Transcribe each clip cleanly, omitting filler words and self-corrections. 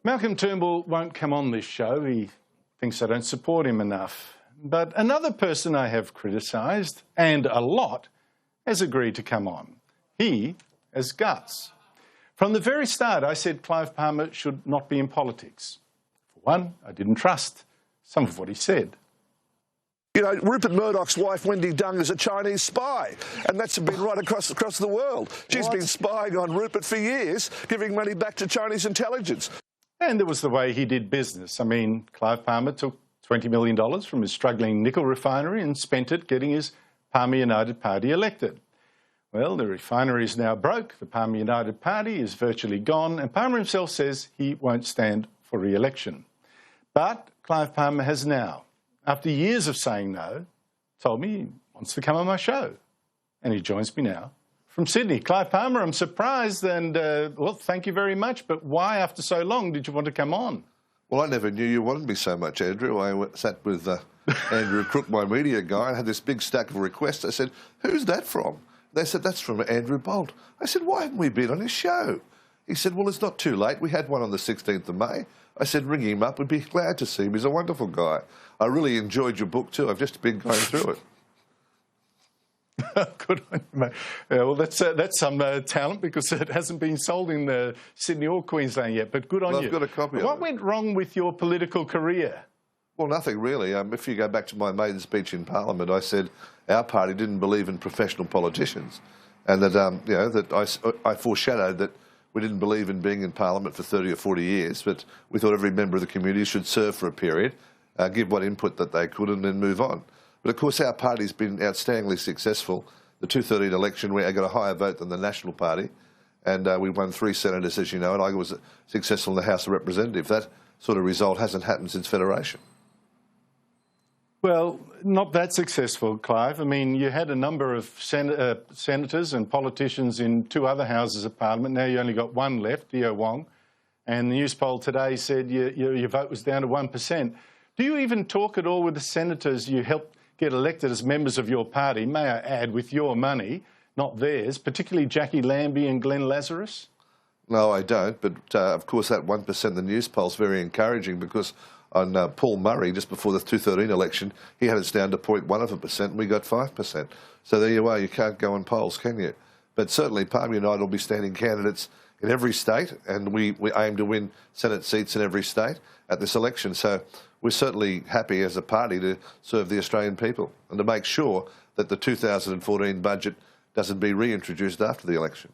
Malcolm Turnbull won't come on this show. He thinks I don't support him enough. But another person I have criticised, and a lot, has agreed to come on. He has guts. From the very start, I said Clive Palmer should not be in politics. For one, I didn't trust some of what he said. You know, Rupert Murdoch's wife, Wendy Dung, is a Chinese spy, and that's been right across the world. She's been spying on Rupert for years, giving money back to Chinese intelligence. And there was the way he did business. I mean, Clive Palmer took $20 million from his struggling nickel refinery and spent it getting his Palmer United Party elected. Well, the refinery is now broke, the Palmer United Party is virtually gone, and Palmer himself says he won't stand for re-election. But Clive Palmer has now, after years of saying no, told me he wants to come on my show. And he joins me now from Sydney. Clive Palmer, I'm surprised and, well, thank you very much, but why after so long did you want to come on? Well, I never knew you wanted me so much, Andrew. I sat with Andrew Crook, my media guy, and had this big stack of requests. I said, who's that from? They said, that's from Andrew Bolt. I said, why haven't we been on his show? He said, well, it's not too late. We had one on the 16th of May. I said, ring him up. We'd be glad to see him. He's a wonderful guy. I really enjoyed your book too. I've just been going through it. Good on you, mate. Yeah, well, that's some talent because it hasn't been sold in Sydney or Queensland yet, but good on you. I've got a copy of it. What went wrong with your political career? Well, nothing really. If you go back to my maiden speech in Parliament, I said our party didn't believe in professional politicians, and that you know, that I foreshadowed that we didn't believe in being in Parliament for 30 or 40 years, but we thought every member of the community should serve for a period, give what input that they could, and then move on. But of course, our party's been outstandingly successful. The 2013 election, we got a higher vote than the National Party, and we won 3 senators, as you know, and I was successful in the House of Representatives. That sort of result hasn't happened since Federation. Well, not that successful, Clive. I mean, you had a number of senators and politicians in 2 other houses of Parliament. Now you only got 1 left, Dio Wong, and the news poll today said your vote was down to 1%. Do you even talk at all with the senators you helped get elected as members of your party, may I add, with your money, not theirs, particularly Jackie Lambie and Glenn Lazarus? No, I don't, but of course that 1%, the news poll's very encouraging because on Paul Murray, just before the 2013 election, he had us down to 0.1%, and we got 5%. So there you are, you can't go on polls, can you? But certainly Palmer United will be standing candidates in every state, and we aim to win Senate seats in every state at this election. So we're certainly happy as a party to serve the Australian people and to make sure that the 2014 budget doesn't be reintroduced after the election.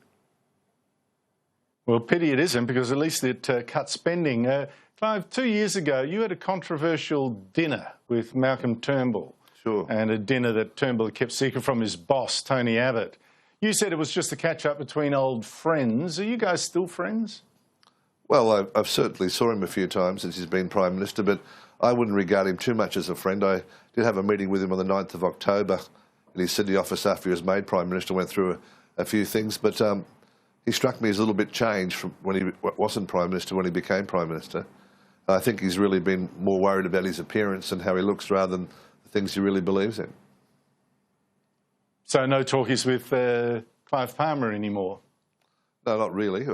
Well, pity it isn't, because at least it cut spending. Clive, 2 years ago, you had a controversial dinner with Malcolm Turnbull. Sure. And a dinner that Turnbull kept secret from his boss, Tony Abbott. You said it was just a catch-up between old friends. Are you guys still friends? Well, I've certainly saw him a few times since he's been Prime Minister, but I wouldn't regard him too much as a friend. I did have a meeting with him on the 9th of October in his Sydney office after he was made Prime Minister, went through a few things, but he struck me as a little bit changed from when he wasn't Prime Minister, when he became Prime Minister. I think he's really been more worried about his appearance and how he looks rather than the things he really believes in. So no talkies with Clive Palmer anymore? No, not really.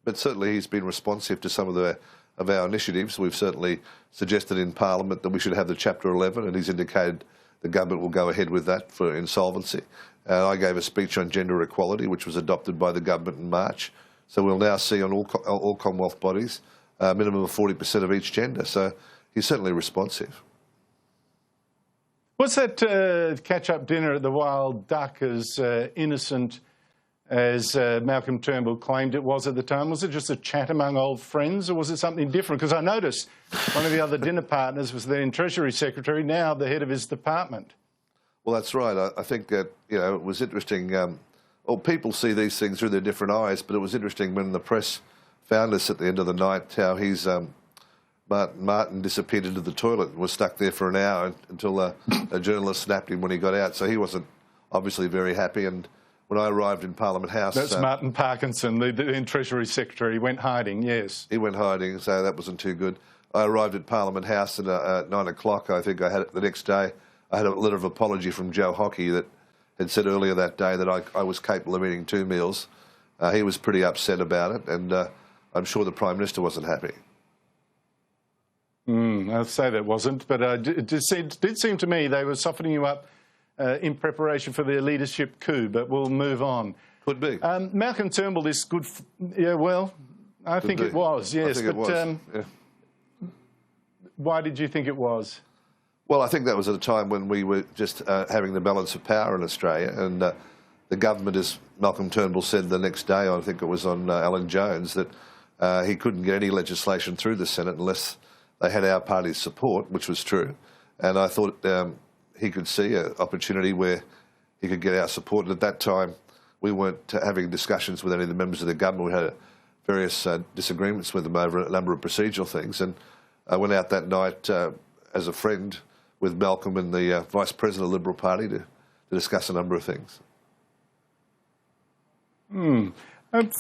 But certainly he's been responsive to some of our initiatives. We've certainly suggested in Parliament that we should have the Chapter 11, and he's indicated the government will go ahead with that for insolvency. I gave a speech on gender equality, which was adopted by the government in March. So we'll now see on all Commonwealth bodies a minimum of 40% of each gender. So he's certainly responsive. Was that catch-up dinner at the Wild Duck as innocent as Malcolm Turnbull claimed it was at the time? Was it just a chat among old friends, or was it something different? Because I noticed one of the other dinner partners was the then Treasury Secretary, now the head of his department. Well, that's right. I think that, you know, it was interesting. Well, people see these things through their different eyes, but it was interesting when the press found us at the end of the night how he's Martin disappeared into the toilet and was stuck there for an hour until a journalist snapped him when he got out. So he wasn't obviously very happy. And when I arrived in Parliament House... That's Martin Parkinson, the then Treasury Secretary. He went hiding, yes. He went hiding, so that wasn't too good. I arrived at Parliament House at 9 o'clock. I think I had it the next day. I had a letter of apology from Joe Hockey that had said earlier that day that I was capable of eating 2 meals. He was pretty upset about it, and I'm sure the Prime Minister wasn't happy. I'll say that wasn't, but it did seem to me they were softening you up in preparation for their leadership coup, but we'll move on. Could be. Malcolm Turnbull is good. Yeah, well, I think it was, yes. I think it was. Yeah. Why did you think it was? Well, I think that was at a time when we were just having the balance of power in Australia, and the government, as Malcolm Turnbull said the next day, I think it was on Alan Jones, that he couldn't get any legislation through the Senate unless they had our party's support, which was true. And I thought he could see an opportunity where he could get our support. And at that time, we weren't having discussions with any of the members of the government. We had various disagreements with them over a number of procedural things. And I went out that night as a friend with Malcolm and the Vice President of the Liberal Party to discuss a number of things.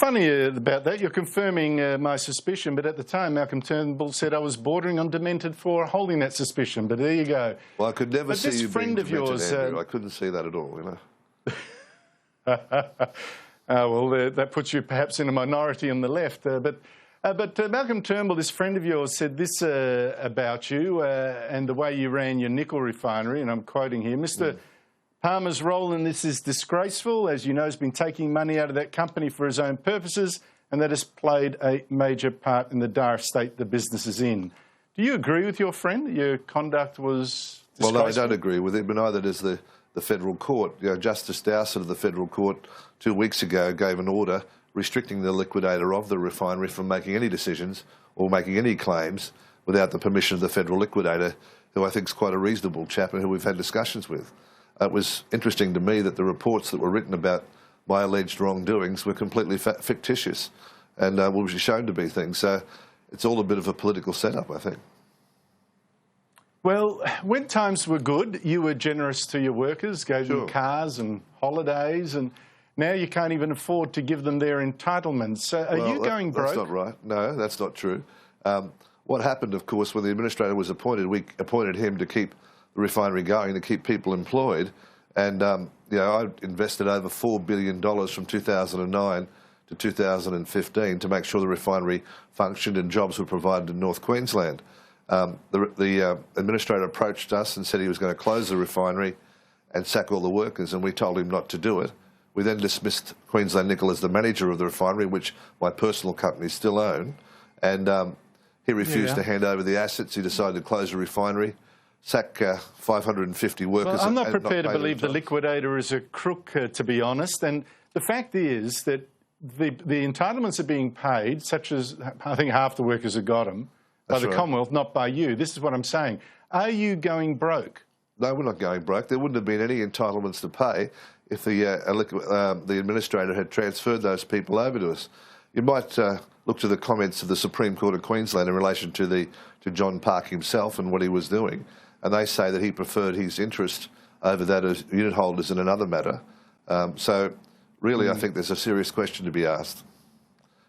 Funny about that, you're confirming my suspicion, but at the time Malcolm Turnbull said I was bordering on demented for holding that suspicion, but there you go. Well, I could never see you being demented, yours, Andrew. I couldn't see that at all, you know. Well, that puts you perhaps in a minority on the left, but Malcolm Turnbull, this friend of yours, said this about you and the way you ran your nickel refinery, and I'm quoting here, Mr. Palmer's role in this is disgraceful. As you know, he's been taking money out of that company for his own purposes, and that has played a major part in the dire state the business is in. Do you agree with your friend that your conduct was disgraceful? Well, no, I don't agree with it, but neither does the federal court. You know, Justice Dowsett of the federal court 2 weeks ago gave an order restricting the liquidator of the refinery from making any decisions or making any claims without the permission of the federal liquidator, who I think is quite a reasonable chap and who we've had discussions with. It was interesting to me that the reports that were written about my alleged wrongdoings were completely fictitious and will be shown to be things. So it's all a bit of a political setup, I think. Well, when times were good, you were generous to your workers, gave them cars and holidays, and now you can't even afford to give them their entitlements. So are you going broke? That's not right. No, that's not true. What happened, of course, when the administrator was appointed, we appointed him to keep the refinery going, to keep people employed. And, you know, I invested over $4 billion from 2009 to 2015 to make sure the refinery functioned and jobs were provided in North Queensland. The administrator approached us and said he was going to close the refinery and sack all the workers, and we told him not to do it. We then dismissed Queensland Nickel as the manager of the refinery, which my personal companies still own, and he refused to hand over the assets. He decided to close the refinery, sack 550 workers. Well, I'm not prepared to believe the liquidator is a crook, to be honest, and the fact is that the entitlements are being paid, such as I think half the workers have got them, by the Commonwealth, not by you. This is what I'm saying. Are you going broke? No, we're not going broke. There wouldn't have been any entitlements to pay if the administrator had transferred those people over to us. You might look to the comments of the Supreme Court of Queensland in relation to John Park himself and what he was doing, and they say that he preferred his interest over that as unit holders in another matter. So really, I think there's a serious question to be asked.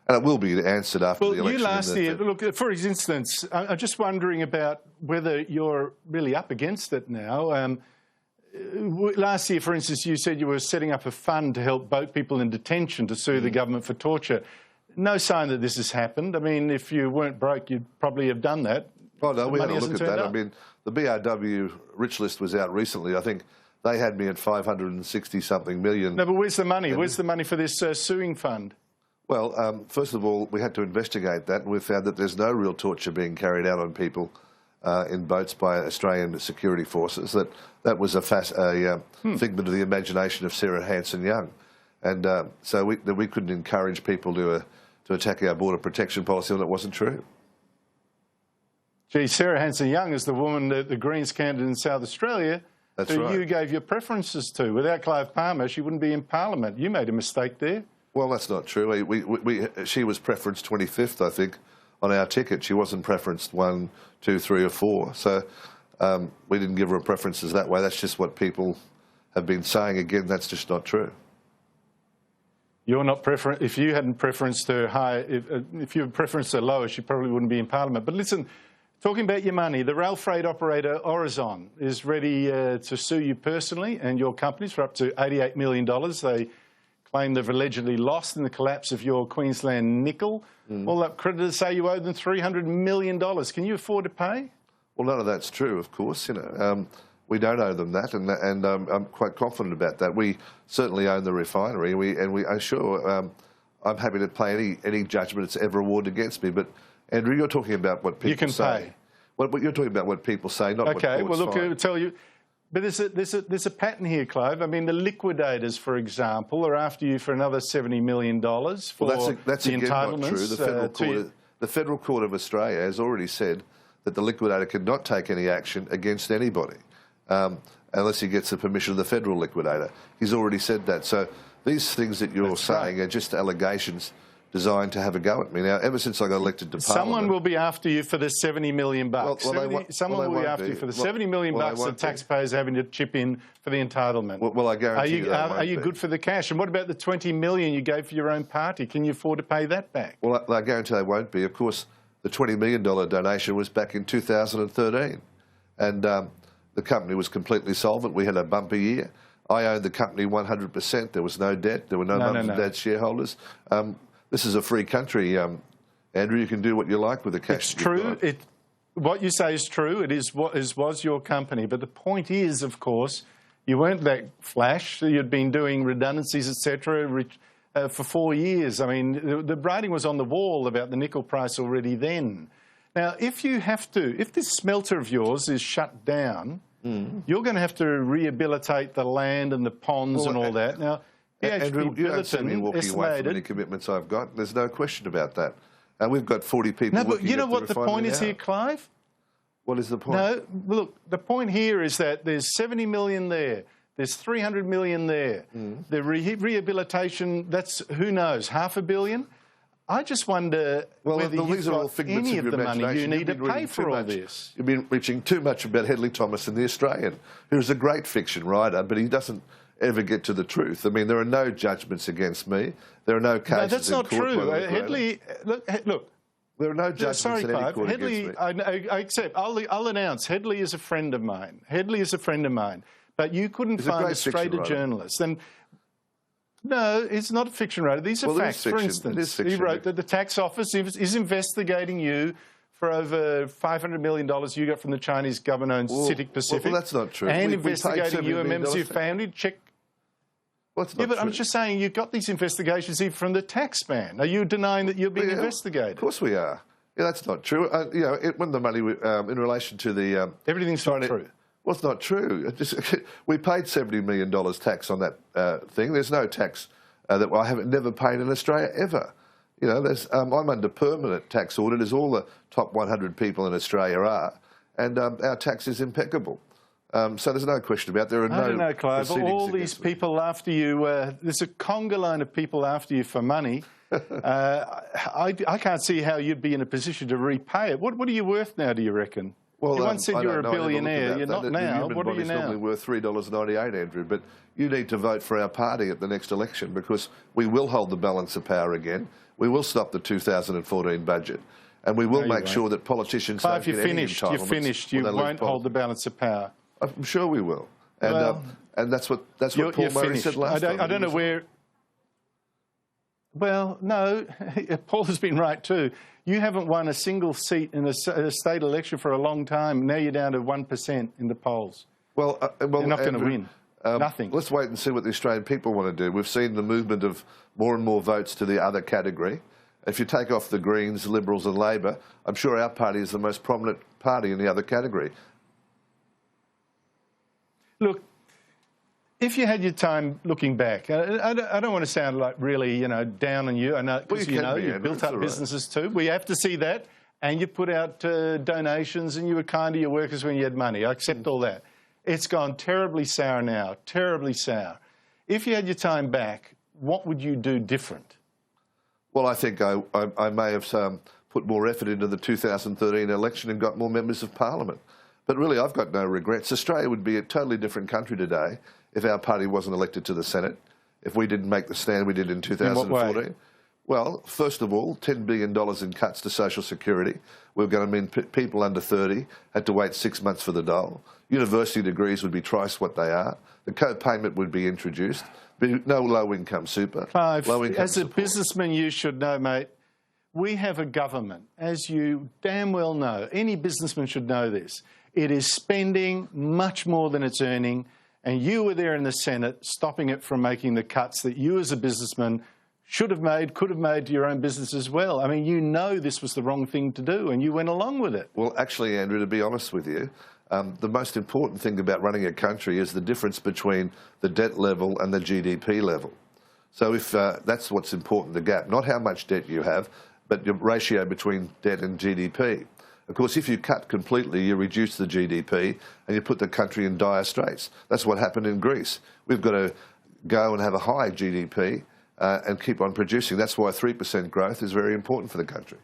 And it will be answered after the election. Well, you last year, look, for instance, I'm just wondering about whether you're really up against it now. Last year, for instance, you said you were setting up a fund to help boat people in detention to sue the government for torture. No sign that this has happened. I mean, if you weren't broke, you'd probably have done that. Oh, no, we had a look at that. I mean, the BRW rich list was out recently. I think they had me at 560-something million. No, but where's the money? Where's the money for this suing fund? Well, first of all, we had to investigate that, and we found that there's no real torture being carried out on people in boats by Australian security forces. That was a figment of the imagination of Sarah Hanson-Young, and so we couldn't encourage people to attack our border protection policy when it wasn't true. Gee, Sarah Hanson-Young is the woman, the Greens candidate in South Australia, who you gave your preferences to. Without Clive Palmer, she wouldn't be in Parliament. You made a mistake there. Well, that's not true. She was preferenced 25th, I think, on our ticket. She wasn't preferenced 1, 2, 3 or 4. So we didn't give her preferences that way. That's just what people have been saying. Again, that's just not true. You're not if you hadn't preferenced her high, if you had preferenced her lower, she probably wouldn't be in Parliament. But listen, talking about your money, the rail freight operator Aurizon is ready to sue you personally and your companies for up to $88 million. They claim they've allegedly lost in the collapse of your Queensland nickel. All up creditors say you owe them $300 million. Can you afford to pay? Well, none of that's true, of course. You know, we don't owe them that, and I'm quite confident about that. We certainly own the refinery, I'm sure I'm happy to pay any judgment that's ever awarded against me. But Andrew, you're talking about what people say. Pay. What you're talking about what people say, not what courts Okay, well, look, find. I'll tell you. But there's a pattern here, Clive. I mean, the liquidators, for example, are after you for another $70 million for that's the again entitlements. Not true. The Federal Court of Australia has already said that the liquidator cannot take any action against anybody unless he gets the permission of the federal liquidator. He's already said that. So these things that you're saying are just allegations designed to have a go at me. Now, ever since I got elected to Parliament... Someone will be after you for the $70 million. Someone will be after you for the $70 million that taxpayers are having to chip in for the entitlement. Well, I guarantee you Are you good for the cash? And what about the $20 million you gave for your own party? Can you afford to pay that back? Well, I guarantee they won't be. Of course, the $20 million donation was back in 2013. And the company was completely solvent. We had a bumper year. I owned the company 100%. There was no debt. There were no mums and dads shareholders. This is a free country, Andrew. You can do what you like with the cash. It's true. What you say is true. It is was your company. But the point is, of course, you weren't that flash. You'd been doing redundancies, etc., for 4 years. I mean, the writing was on the wall about the nickel price already then. Now, if this smelter of yours is shut down, you're going to have to rehabilitate the land and the ponds and all that. Now, Andrew, you don't see me walking away from any commitments I've got. There's no question about that. And we've got 40 people. No, but you know what the point is here, Clive? What is the point? No, look, the point here is that there's $70 million there. There's $300 million there. The rehabilitation, that's, who knows, $500 million? I just wonder whether you've got any of the money you need to pay for all this. You've been reaching too much about Hedley Thomas in The Australian, who's a great fiction writer, but he doesn't ever get to the truth. I mean, there are no judgments against me. There are no cases. No, that's not true. Hedley, look. There are no judgments in any court Hedley, against me. I accept. I'll announce. Hedley is a friend of mine. Hedley is a friend of mine. But you couldn't find a straighter journalist. And no, it's not a fiction writer. These are facts. For instance, he wrote that the tax office is investigating you for over $500 million you got from the Chinese government-owned CITIC Pacific. Well, that's not true. And investigating you and members of your family to check. Well, that's not but true. I'm just saying you've got these investigations even from the tax man. Are you denying that you're being investigated? Of course we are. Yeah, that's not true. You know, when the money in relation to the everything's not true. Well, it's not true. We paid $70 million tax on that thing. There's no tax that I haven't never paid in Australia ever. You know, I'm under permanent tax audit, as all the top 100 people in Australia are, and our tax is impeccable. So there's no question about it. There are I don't know, Clive. All these people after you, there's a conga line of people after you for money. I can't see how you'd be in a position to repay it. What are you worth now, do you reckon? Well, you once said you were a billionaire. You're not now. What are you now? Normally worth $3.98, Andrew. But you need to vote for our party at the next election, because we will hold the balance of power again. We will stop the 2014 budget. And we will make sure that politicians don't get any entitlements. You're finished. You won't hold the balance of power. I'm sure we will. And, and that's what Paul Murray said last time. I don't know where... Well, no, Paul has been right too. You haven't won a single seat in a state election for a long time. Now you're down to 1% in the polls. Well, you're not going to win. Nothing. Let's wait and see what the Australian people want to do. We've seen the movement of more and more votes to the other category. If you take off the Greens, Liberals and Labor, I'm sure our party is the most prominent party in the other category. Look, if you had your time looking back, I don't want to sound like really, down on you. I know, because you've built up businesses too. We have to see that. And you put out donations and you were kind to your workers when you had money. I accept all that. It's gone terribly sour now, terribly sour. If you had your time back, what would you do different? Well, I think I may have put more effort into the 2013 election and got more members of Parliament. But really, I've got no regrets. Australia would be a totally different country today if our party wasn't elected to the Senate, if we didn't make the stand we did in 2014. In what way? Well, first of all, $10 billion in cuts to social security. We're going to mean people under 30 had to wait 6 months for the dole. University degrees would be twice what they are. The co-payment would be introduced. no low-income super. Clive, low-income as a support. businessman, you should know, mate, we have a government, as you damn well know. Any businessman should know this. It is spending much more than it's earning, and you were there in the Senate stopping it from making the cuts that you as a businessman should have made, could have made to your own business as well. I mean, you know this was the wrong thing to do, and you went along with it. Well, actually, Andrew, to be honest with you, the most important thing about running a country is the difference between the debt level and the GDP level. So if that's what's important, the gap, not how much debt you have, but your ratio between debt and GDP. Of course, if you cut completely, you reduce the GDP and you put the country in dire straits. That's what happened in Greece. We've got to go and have a high GDP and keep on producing. That's why 3% growth is very important for the country.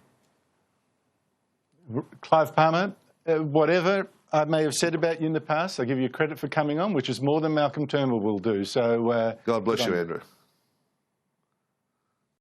Clive Palmer, whatever I may have said about you in the past, I give you credit for coming on, which is more than Malcolm Turnbull will do. So God bless you, Andrew.